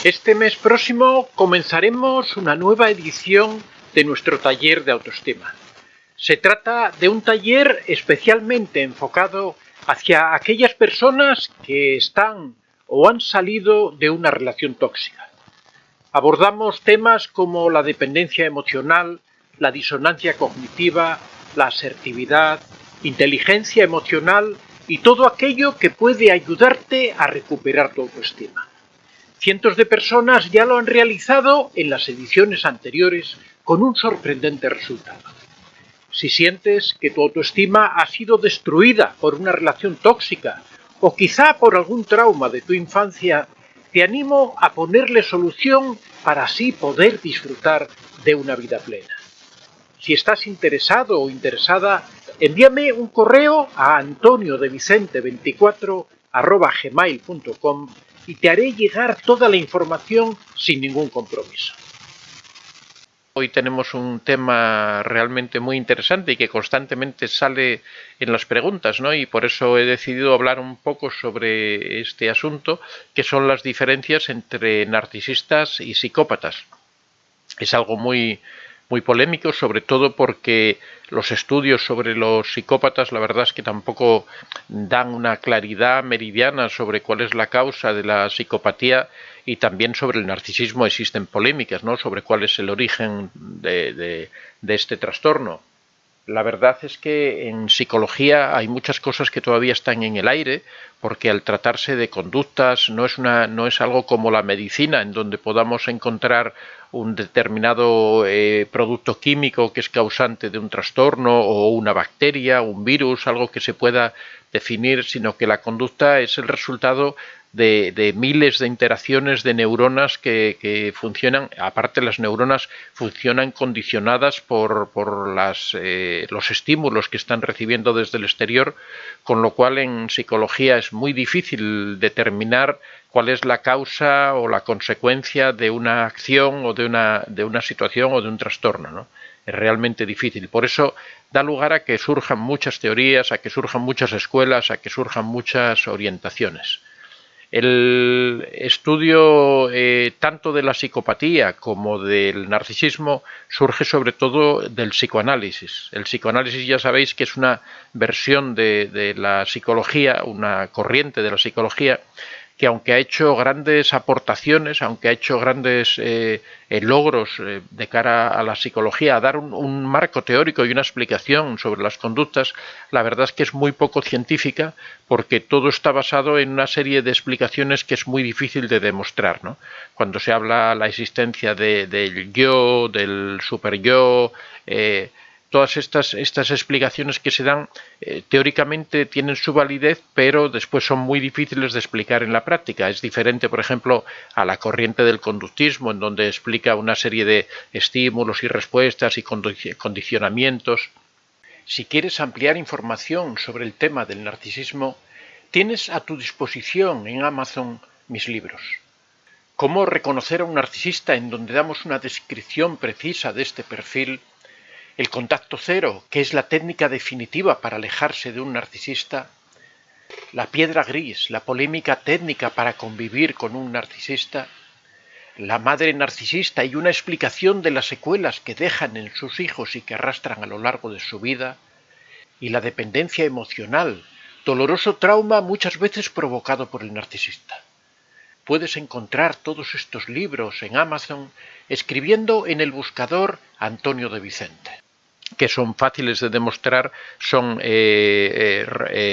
Este mes próximo comenzaremos una nueva edición de nuestro taller de autoestima. Se trata de un taller especialmente enfocado hacia aquellas personas que están o han salido de una relación tóxica. Abordamos temas como la dependencia emocional, la disonancia cognitiva, la asertividad, inteligencia emocional y todo aquello que puede ayudarte a recuperar tu autoestima. Cientos de personas ya lo han realizado en las ediciones anteriores con un sorprendente resultado. Si sientes que tu autoestima ha sido destruida por una relación tóxica o quizá por algún trauma de tu infancia, te animo a ponerle solución para así poder disfrutar de una vida plena. Si estás interesado o interesada, envíame un correo a antoniodevicente24@gmail.com y te haré llegar toda la información sin ningún compromiso. Hoy tenemos un tema realmente muy interesante y que constantemente sale en las preguntas, ¿no? Y por eso he decidido hablar un poco sobre este asunto, que son las diferencias entre narcisistas y psicópatas. Es algo muy polémico, sobre todo porque los estudios sobre los psicópatas, la verdad es que tampoco dan una claridad meridiana sobre cuál es la causa de la psicopatía, y también sobre el narcisismo existen polémicas, ¿no?, sobre cuál es el origen de este trastorno. La verdad es que en psicología hay muchas cosas que todavía están en el aire, porque al tratarse de conductas no es algo como la medicina, en donde podamos encontrar un determinado producto químico que es causante de un trastorno, o una bacteria, un virus, algo que se pueda definir, sino que la conducta es el resultado de miles de interacciones de neuronas que funcionan. Aparte, las neuronas funcionan condicionadas por los estímulos que están recibiendo desde el exterior, con lo cual en psicología es muy difícil determinar cuál es la causa o la consecuencia de una acción o de una situación o de un trastorno, ¿no? Es realmente difícil. Por eso da lugar a que surjan muchas teorías, a que surjan muchas escuelas, a que surjan muchas orientaciones. El estudio tanto de la psicopatía como del narcisismo surge sobre todo del psicoanálisis. El psicoanálisis, ya sabéis, que es una versión de la psicología, una corriente de la psicología, que aunque ha hecho grandes aportaciones, aunque ha hecho grandes logros de cara a la psicología, a dar un marco teórico y una explicación sobre las conductas, la verdad es que es muy poco científica, porque todo está basado en una serie de explicaciones que es muy difícil de demostrar, ¿no? Cuando se habla de la existencia del yo, del superyo, todas estas explicaciones que se dan teóricamente tienen su validez, pero después son muy difíciles de explicar en la práctica. Es diferente, por ejemplo, a la corriente del conductismo, en donde explica una serie de estímulos y respuestas y condicionamientos. Si quieres ampliar información sobre el tema del narcisismo, tienes a tu disposición en Amazon mis libros. Cómo reconocer a un narcisista, en donde damos una descripción precisa de este perfil. El contacto cero, que es la técnica definitiva para alejarse de un narcisista. La piedra gris, la polémica técnica para convivir con un narcisista. La madre narcisista y una explicación de las secuelas que dejan en sus hijos y que arrastran a lo largo de su vida. Y la dependencia emocional, doloroso trauma muchas veces provocado por el narcisista. Puedes encontrar todos estos libros en Amazon escribiendo en el buscador Antonio de Vicente, que son fáciles de demostrar, son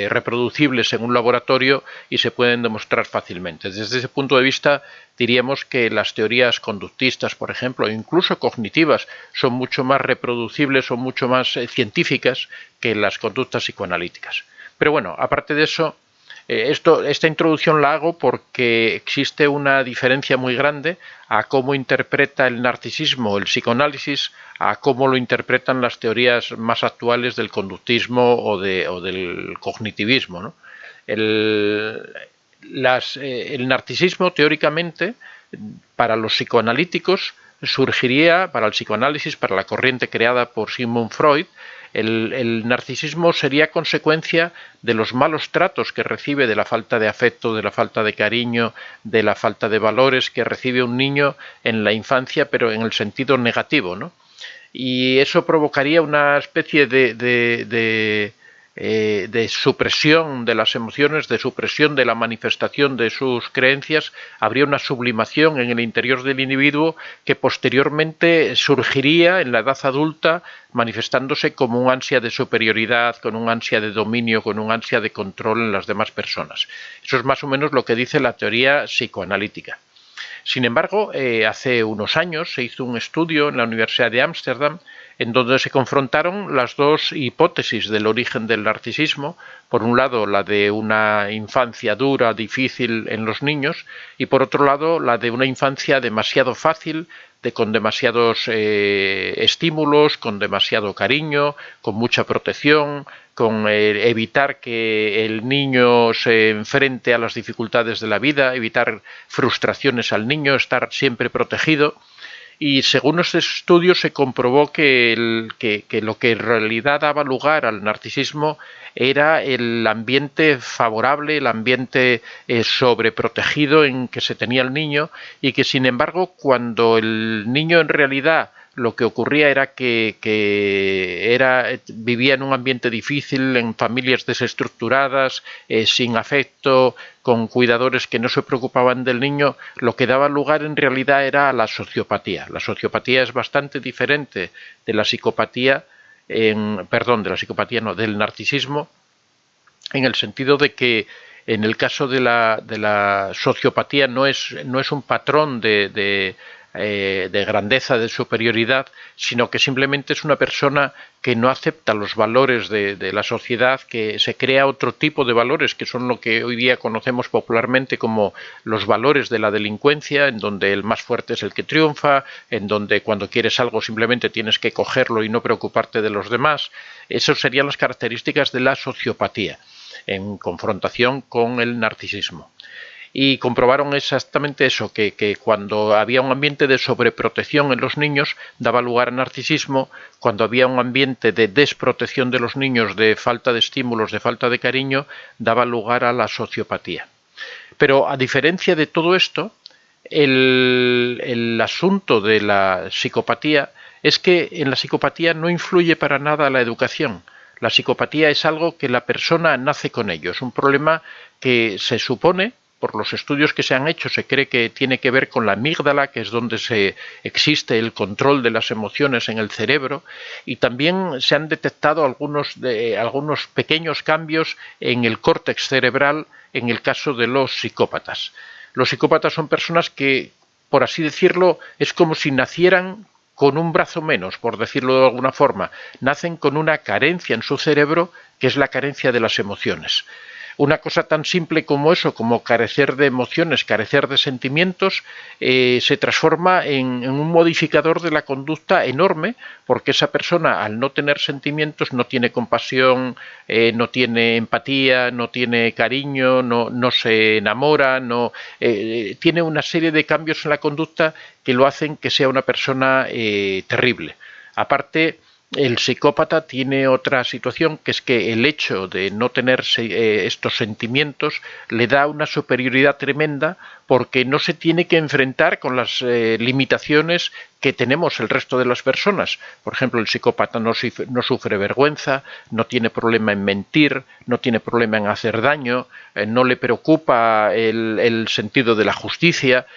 reproducibles en un laboratorio y se pueden demostrar fácilmente. Desde ese punto de vista, diríamos que las teorías conductistas, por ejemplo, incluso cognitivas, son mucho más reproducibles o mucho más científicas que las conductas psicoanalíticas. Pero bueno, aparte de eso, esta introducción la hago porque existe una diferencia muy grande a cómo interpreta el narcisismo el psicoanálisis, a cómo lo interpretan las teorías más actuales del conductismo o del cognitivismo, ¿no? El narcisismo, teóricamente, para los psicoanalíticos, surgiría, para el psicoanálisis, para la corriente creada por Sigmund Freud, El narcisismo sería consecuencia de los malos tratos que recibe, de la falta de afecto, de la falta de cariño, de la falta de valores que recibe un niño en la infancia, pero en el sentido negativo, ¿no? Y eso provocaría una especie de supresión de las emociones, de supresión de la manifestación de sus creencias. Habría una sublimación en el interior del individuo que posteriormente surgiría en la edad adulta manifestándose como un ansia de superioridad, con un ansia de dominio, con un ansia de control en las demás personas. Eso es más o menos lo que dice la teoría psicoanalítica. Sin embargo, hace unos años se hizo un estudio en la Universidad de Ámsterdam en donde se confrontaron las dos hipótesis del origen del narcisismo, por un lado la de una infancia dura, difícil en los niños, y por otro lado la de una infancia demasiado fácil, con demasiados estímulos, con demasiado cariño, con mucha protección, con evitar que el niño se enfrente a las dificultades de la vida, evitar frustraciones al niño, estar siempre protegido. Y según este estudio se comprobó que lo que en realidad daba lugar al narcisismo era el ambiente favorable, el ambiente sobreprotegido en que se tenía el niño, y que sin embargo cuando el niño en realidad lo que ocurría era que vivía en un ambiente difícil, en familias desestructuradas, sin afecto, con cuidadores que no se preocupaban del niño, lo que daba lugar en realidad era la sociopatía. La sociopatía es bastante diferente de la psicopatía, del narcisismo, en el sentido de que en el caso de la sociopatía no es un patrón de grandeza, de superioridad, sino que simplemente es una persona que no acepta los valores de la sociedad, que se crea otro tipo de valores, que son lo que hoy día conocemos popularmente como los valores de la delincuencia, en donde el más fuerte es el que triunfa, en donde cuando quieres algo simplemente tienes que cogerlo y no preocuparte de los demás. Esas serían las características de la sociopatía, en confrontación con el narcisismo. Y comprobaron exactamente eso, que cuando había un ambiente de sobreprotección en los niños daba lugar a narcisismo, cuando había un ambiente de desprotección de los niños, de falta de estímulos, de falta de cariño, daba lugar a la sociopatía. Pero a diferencia de todo esto, el asunto de la psicopatía es que en la psicopatía no influye para nada la educación. La psicopatía es algo que la persona nace con ello, es un problema que se supone, por los estudios que se han hecho, se cree que tiene que ver con la amígdala, que es donde existe el control de las emociones en el cerebro, y también se han detectado algunos pequeños cambios en el córtex cerebral en el caso de los psicópatas. Los psicópatas son personas que, por así decirlo, es como si nacieran con un brazo menos, por decirlo de alguna forma. Nacen con una carencia en su cerebro, que es la carencia de las emociones. Una cosa tan simple como eso, como carecer de emociones, carecer de sentimientos, se transforma en un modificador de la conducta enorme, porque esa persona, al no tener sentimientos, no tiene compasión, no tiene empatía, no tiene cariño, no se enamora, tiene una serie de cambios en la conducta que lo hacen que sea una persona terrible. Aparte, el psicópata tiene otra situación, que es que el hecho de no tener estos sentimientos le da una superioridad tremenda, porque no se tiene que enfrentar con las limitaciones que tenemos el resto de las personas. Por ejemplo, el psicópata no sufre vergüenza, no tiene problema en mentir, no tiene problema en hacer daño, no le preocupa el sentido de la justicia.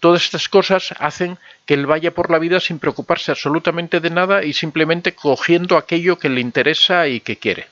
Todas estas cosas hacen que él vaya por la vida sin preocuparse absolutamente de nada y simplemente cogiendo aquello que le interesa y que quiere.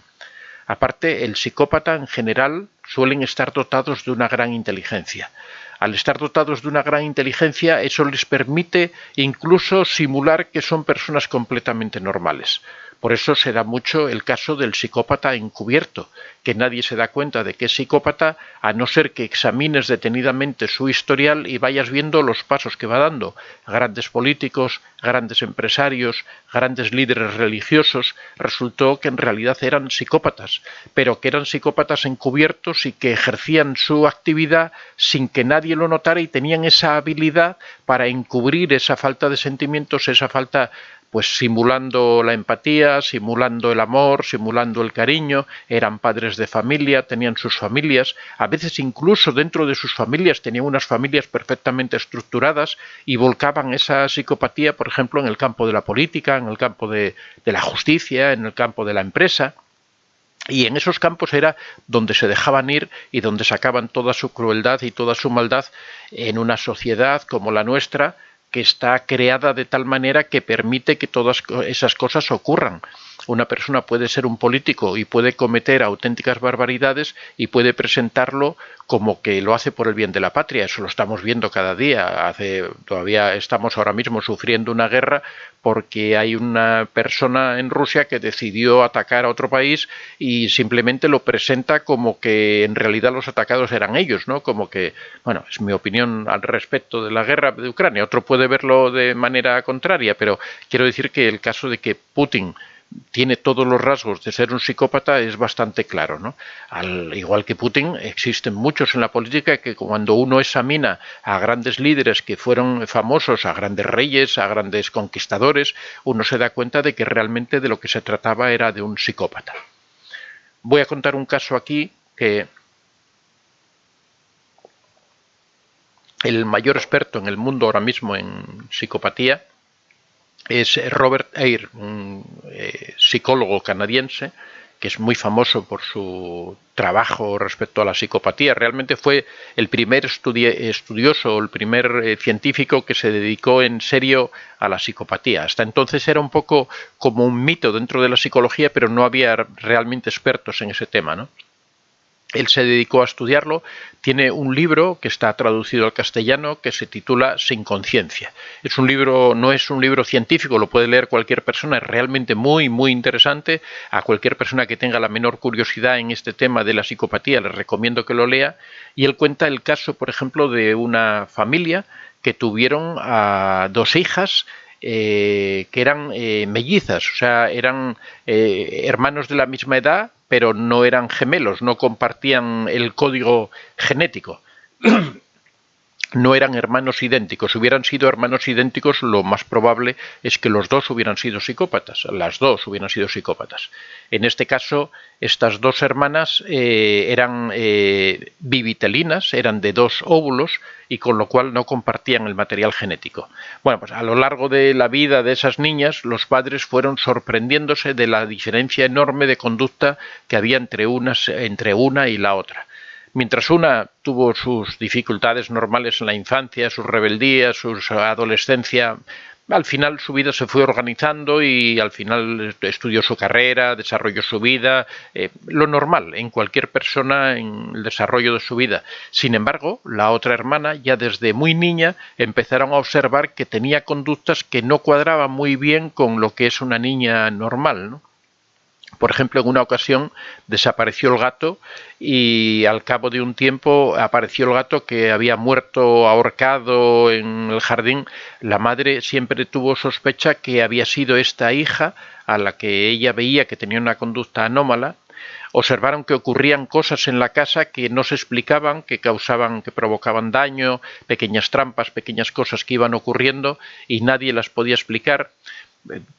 Aparte, el psicópata en general suelen estar dotados de una gran inteligencia. Al estar dotados de una gran inteligencia, eso les permite incluso simular que son personas completamente normales. Por eso se da mucho el caso del psicópata encubierto, que nadie se da cuenta de que es psicópata, a no ser que examines detenidamente su historial y vayas viendo los pasos que va dando. Grandes políticos, grandes empresarios, grandes líderes religiosos, resultó que en realidad eran psicópatas, pero que eran psicópatas encubiertos y que ejercían su actividad sin que nadie lo notara, y tenían esa habilidad para encubrir esa falta de sentimientos, esa falta pues simulando la empatía, simulando el amor, simulando el cariño, eran padres de familia, tenían sus familias, a veces incluso dentro de sus familias tenían unas familias perfectamente estructuradas y volcaban esa psicopatía, por ejemplo, en el campo de la política, en el campo de la justicia, en el campo de la empresa. Y en esos campos era donde se dejaban ir y donde sacaban toda su crueldad y toda su maldad en una sociedad como la nuestra, que está creada de tal manera que permite que todas esas cosas ocurran. Una persona puede ser un político y puede cometer auténticas barbaridades y puede presentarlo como que lo hace por el bien de la patria. Eso lo estamos viendo cada día. Todavía estamos ahora mismo sufriendo una guerra porque hay una persona en Rusia que decidió atacar a otro país y simplemente lo presenta como que en realidad los atacados eran ellos, ¿no? Como que, bueno, es mi opinión al respecto de la guerra de Ucrania. Otro puede verlo de manera contraria, pero quiero decir que el caso de que Putin tiene todos los rasgos de ser un psicópata es bastante claro, ¿no? Al igual que Putin, existen muchos en la política que cuando uno examina a grandes líderes que fueron famosos, a grandes reyes, a grandes conquistadores, uno se da cuenta de que realmente de lo que se trataba era de un psicópata. Voy a contar un caso aquí que el mayor experto en el mundo ahora mismo en psicopatía es Robert Eyre, un psicólogo canadiense que es muy famoso por su trabajo respecto a la psicopatía. Realmente fue el primer estudioso, el primer científico que se dedicó en serio a la psicopatía. Hasta entonces era un poco como un mito dentro de la psicología, pero no había realmente expertos en ese tema, ¿no? Él se dedicó a estudiarlo, tiene un libro que está traducido al castellano que se titula Sin conciencia. Es un libro, no es un libro científico, lo puede leer cualquier persona, es realmente muy, muy interesante. A cualquier persona que tenga la menor curiosidad en este tema de la psicopatía les recomiendo que lo lea. Y él cuenta el caso, por ejemplo, de una familia que tuvieron a dos hijas que eran mellizas, o sea, eran hermanos de la misma edad, pero no eran gemelos, no compartían el código genético. No eran hermanos idénticos. Si hubieran sido hermanos idénticos, lo más probable es que los dos hubieran sido psicópatas, las dos hubieran sido psicópatas. En este caso, estas dos hermanas eran bivitelinas, eran de dos óvulos y con lo cual no compartían el material genético. Bueno, pues a lo largo de la vida de esas niñas, los padres fueron sorprendiéndose de la diferencia enorme de conducta que había entre una y la otra. Mientras una tuvo sus dificultades normales en la infancia, sus rebeldías, su adolescencia, al final su vida se fue organizando y al final estudió su carrera, desarrolló su vida, lo normal en cualquier persona en el desarrollo de su vida. Sin embargo, la otra hermana ya desde muy niña empezaron a observar que tenía conductas que no cuadraban muy bien con lo que es una niña normal, ¿no? Por ejemplo, en una ocasión desapareció el gato y al cabo de un tiempo apareció el gato que había muerto ahorcado en el jardín. La madre siempre tuvo sospecha que había sido esta hija a la que ella veía que tenía una conducta anómala. Observaron que ocurrían cosas en la casa que no se explicaban, que provocaban daño, pequeñas trampas, pequeñas cosas que iban ocurriendo y nadie las podía explicar.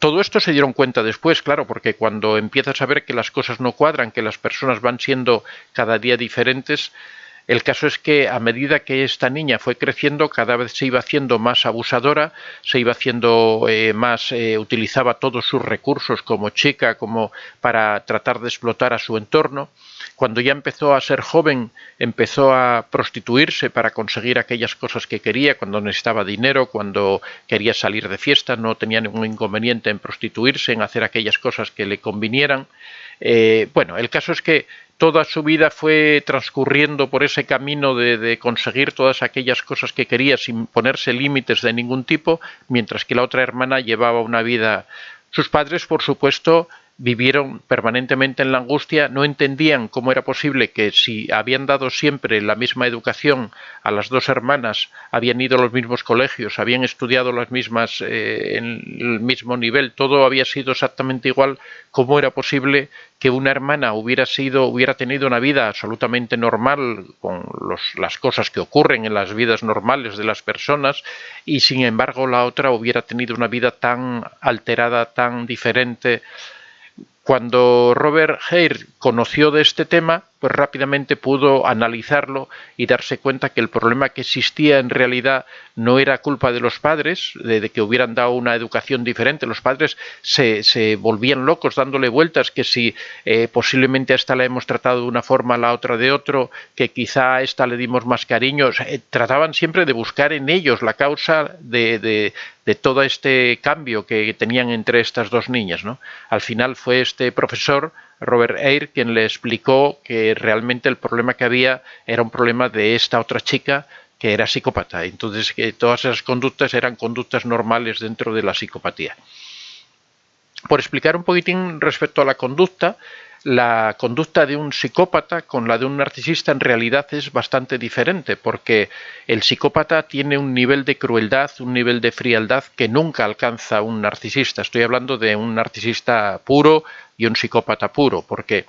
Todo esto se dieron cuenta después, claro, porque cuando empiezas a ver que las cosas no cuadran, que las personas van siendo cada día diferentes, el caso es que a medida que esta niña fue creciendo, cada vez se iba haciendo más abusadora, se iba haciendo utilizaba todos sus recursos como chica, como para tratar de explotar a su entorno. Cuando ya empezó a ser joven, empezó a prostituirse para conseguir aquellas cosas que quería, cuando necesitaba dinero, cuando quería salir de fiesta, no tenía ningún inconveniente en prostituirse, en hacer aquellas cosas que le convinieran. Bueno, el caso es que toda su vida fue transcurriendo por ese camino de conseguir todas aquellas cosas que quería sin ponerse límites de ningún tipo, mientras que la otra hermana llevaba una vida. Sus padres, por supuesto, vivieron permanentemente en la angustia, no entendían cómo era posible que si habían dado siempre la misma educación a las dos hermanas, habían ido a los mismos colegios, habían estudiado las mismas en el mismo nivel, todo había sido exactamente igual, cómo era posible que una hermana hubiera tenido una vida absolutamente normal con las cosas que ocurren en las vidas normales de las personas y sin embargo la otra hubiera tenido una vida tan alterada, tan diferente. Cuando Robert Hare conoció de este tema, pues rápidamente pudo analizarlo y darse cuenta que el problema que existía en realidad no era culpa de los padres, de que hubieran dado una educación diferente. Los padres se volvían locos dándole vueltas, que si posiblemente a esta la hemos tratado de una forma, a la otra de otro, que quizá a esta le dimos más cariño. Trataban siempre de buscar en ellos la causa de todo este cambio que tenían entre estas dos niñas, ¿no? Al final fue este profesor, Robert Hare, quien le explicó que realmente el problema que había era un problema de esta otra chica que era psicópata. Entonces, que todas esas conductas eran conductas normales dentro de la psicopatía. Por explicar un poquitín respecto a la conducta de un psicópata con la de un narcisista en realidad es bastante diferente, porque el psicópata tiene un nivel de crueldad, un nivel de frialdad que nunca alcanza un narcisista. Estoy hablando de un narcisista puro y un psicópata puro, porque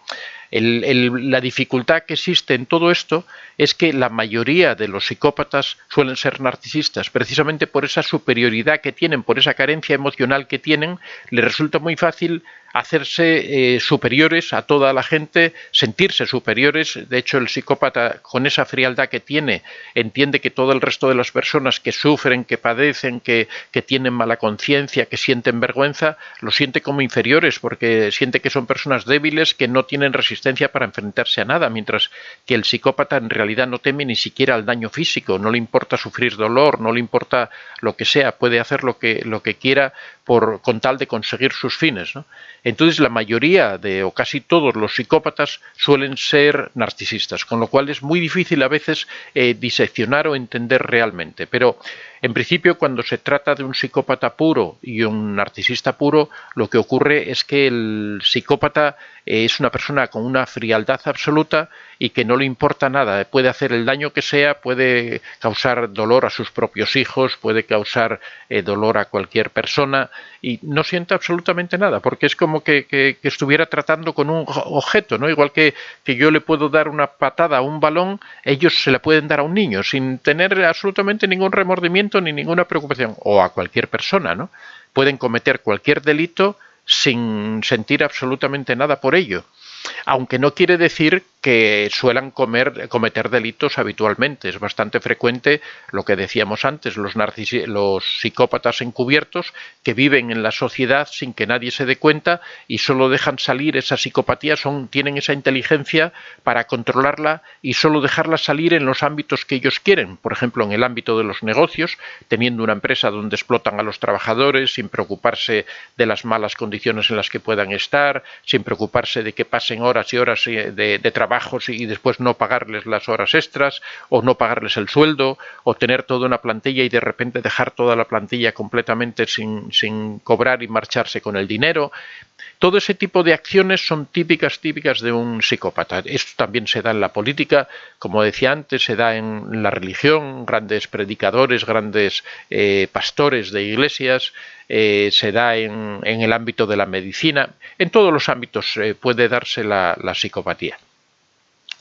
la dificultad que existe en todo esto es que la mayoría de los psicópatas suelen ser narcisistas. Precisamente por esa superioridad que tienen, por esa carencia emocional que tienen, les resulta muy fácil hacerse superiores a toda la gente, sentirse superiores. De hecho, el psicópata, con esa frialdad que tiene, entiende que todo el resto de las personas que sufren, que padecen, que tienen mala conciencia, que sienten vergüenza, los siente como inferiores, porque siente que son personas débiles, que no tienen resistencia para enfrentarse a nada, mientras que el psicópata en realidad no teme ni siquiera al daño físico, no le importa sufrir dolor, no le importa lo que sea, puede hacer lo que quiera con tal de conseguir sus fines, ¿no? Entonces la mayoría o casi todos los psicópatas suelen ser narcisistas, con lo cual es muy difícil a veces diseccionar o entender realmente. Pero en principio, cuando se trata de un psicópata puro y un narcisista puro, lo que ocurre es que el psicópata es una persona con una frialdad absoluta y que no le importa nada, puede hacer el daño que sea, puede causar dolor a sus propios hijos, puede causar dolor a cualquier persona y no siente absolutamente nada, porque es como que estuviera tratando con un objeto, ¿no? Igual que yo le puedo dar una patada a un balón, ellos se la pueden dar a un niño sin tener absolutamente ningún remordimiento ni ninguna preocupación, o a cualquier persona, ¿no? Pueden cometer cualquier delito sin sentir absolutamente nada por ello. Aunque no quiere decir que suelan cometer delitos habitualmente. Es bastante frecuente lo que decíamos antes, los psicópatas encubiertos que viven en la sociedad sin que nadie se dé cuenta y solo dejan salir esa psicopatía, tienen esa inteligencia para controlarla y solo dejarla salir en los ámbitos que ellos quieren. Por ejemplo, en el ámbito de los negocios, teniendo una empresa donde explotan a los trabajadores sin preocuparse de las malas condiciones en las que puedan estar, sin preocuparse de que pasen horas y horas de trabajos y después no pagarles las horas extras o no pagarles el sueldo o tener toda una plantilla y de repente dejar toda la plantilla completamente sin cobrar y marcharse con el dinero. Todo ese tipo de acciones son típicas de un psicópata. Esto también se da en la política, como decía antes, se da en la religión, grandes predicadores, grandes pastores de iglesias, se da en el ámbito de la medicina. En todos los ámbitos puede darse la psicopatía.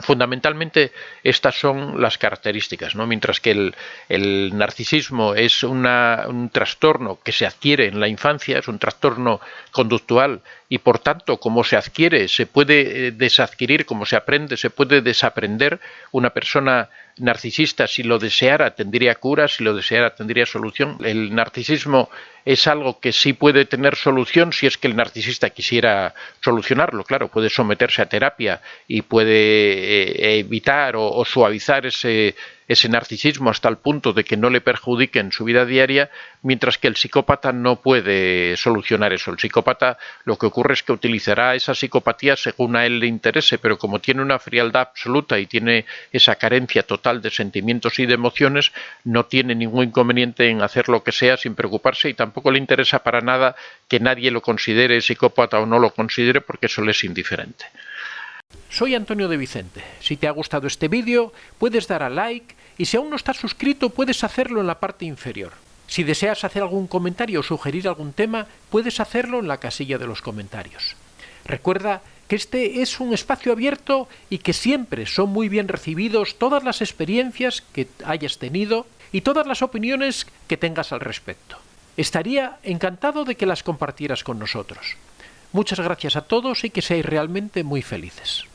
Fundamentalmente estas son las características, ¿no? Mientras que el narcisismo es un trastorno que se adquiere en la infancia, es un trastorno conductual y por tanto como se adquiere se puede desadquirir, como se aprende se puede desaprender. Una persona narcisista, si lo deseara, tendría cura, si lo deseara, tendría solución. El narcisismo es algo que sí puede tener solución si es que el narcisista quisiera solucionarlo. Claro, puede someterse a terapia y puede evitar o suavizar ese narcisismo hasta el punto de que no le perjudique en su vida diaria, mientras que el psicópata no puede solucionar eso. El psicópata lo que ocurre es que utilizará esa psicopatía según a él le interese, pero como tiene una frialdad absoluta y tiene esa carencia total de sentimientos y de emociones, no tiene ningún inconveniente en hacer lo que sea sin preocuparse, y tampoco le interesa para nada que nadie lo considere psicópata o no lo considere, porque eso le es indiferente. Soy Antonio de Vicente. Si te ha gustado este vídeo, puedes dar a like, y si aún no estás suscrito, puedes hacerlo en la parte inferior. Si deseas hacer algún comentario o sugerir algún tema, puedes hacerlo en la casilla de los comentarios. Recuerda que este es un espacio abierto y que siempre son muy bien recibidos todas las experiencias que hayas tenido y todas las opiniones que tengas al respecto. Estaría encantado de que las compartieras con nosotros. Muchas gracias a todos y que seáis realmente muy felices.